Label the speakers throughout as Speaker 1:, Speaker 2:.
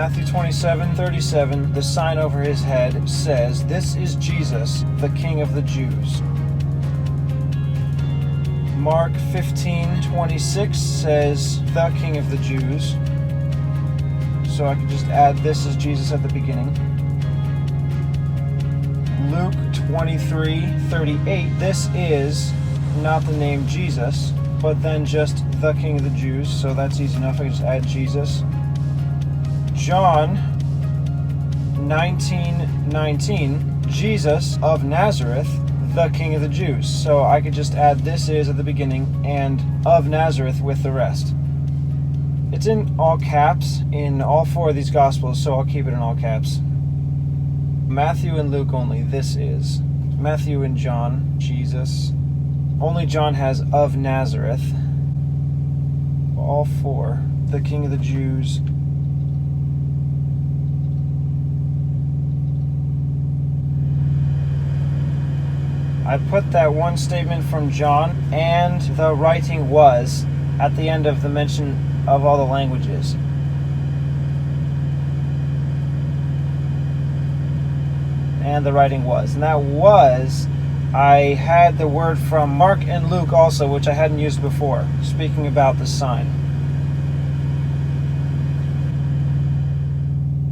Speaker 1: Matthew 27:37, the sign over his head says, "This is Jesus, the King of the Jews." Mark 15:26 says, "The King of the Jews." So I could just add, "This is Jesus" at the beginning. Luke 23:38, this is not the name Jesus, but then just the King of the Jews, so that's easy enough. I can just add Jesus. John 19:19, Jesus of Nazareth, the King of the Jews. So I could just add "this is" at the beginning and "of Nazareth" with the rest. It's in all caps in all four of these Gospels, so I'll keep it in all caps. Matthew and Luke only, "this is." Matthew and John, Jesus. Only John has "of Nazareth." All four, the King of the Jews. I put that one statement from John, "and the writing was," at the end of the mention of all the languages. And the writing was. And that "was," I had the word from Mark and Luke also, which I hadn't used before, speaking about the sign.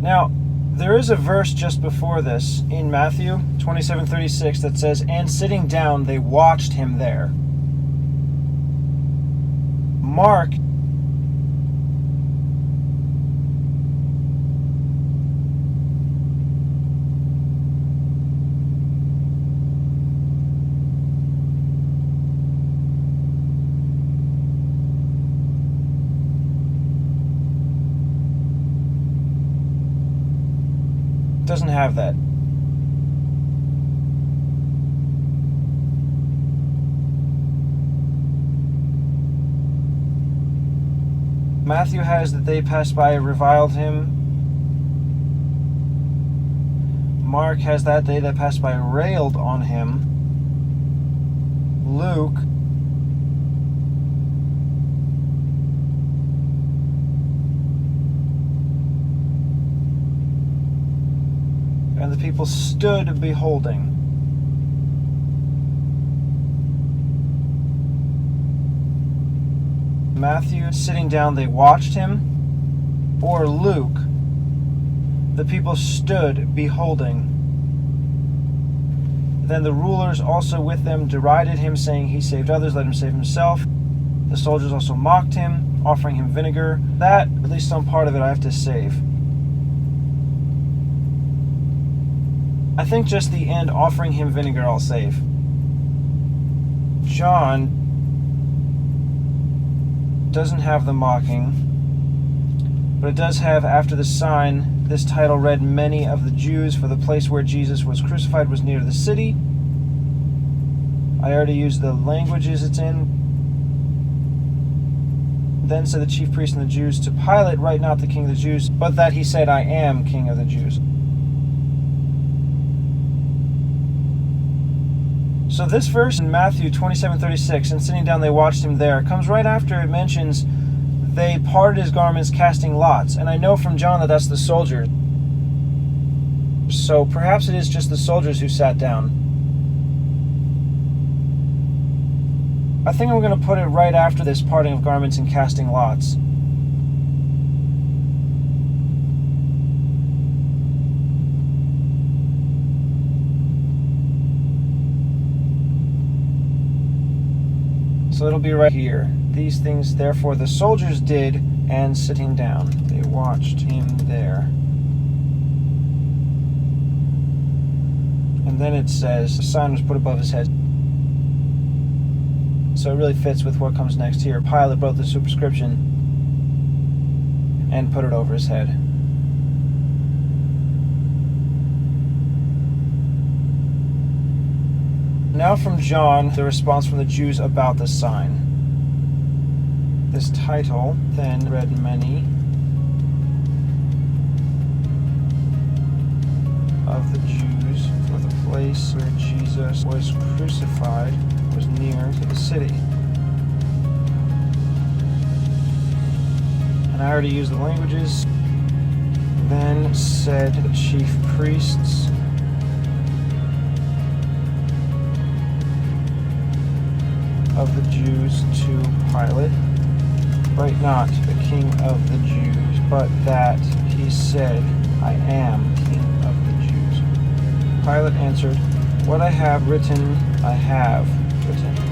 Speaker 1: Now, there is a verse just before this in Matthew 27:36 that says, "And sitting down, they watched him there." Mark doesn't have that. Matthew has that they passed by and reviled him. Mark has that they that passed by railed on him. Luke and the people stood beholding. Matthew, sitting down, they watched him. Or Luke, the people stood beholding. Then the rulers also with them derided him, saying, "He saved others, let him save himself." The soldiers also mocked him, offering him vinegar. That, at least some part of it, I have to save. I think just the end, offering him vinegar, I'll save. John doesn't have the mocking, but it does have, after the sign, this title read, "Many of the Jews, for the place where Jesus was crucified was near the city." I already used the languages it's in. Then said the chief priests and the Jews to Pilate, "Write not the King of the Jews, but that he said, I am King of the Jews." So this verse in Matthew 27:36, "and sitting down they watched him there," comes right after it mentions they parted his garments casting lots. And I know from John that that's the soldiers. So perhaps it is just the soldiers who sat down. I think I'm going to put it right after this parting of garments and casting lots. So it'll be right here. "These things therefore the soldiers did, and sitting down, they watched him there." And then it says, "The sign was put above his head." So it really fits with what comes next here. Pilate wrote the superscription and put it over his head. Now from John, the response from the Jews about the sign. This title then read, "Many of the Jews, for the place where Jesus was crucified was near to the city." And I already used the languages. Then said the chief priests, of the Jews to Pilate, write not the King of the Jews, but that he said, I am King of the Jews. Pilate answered, what I have written, I have written.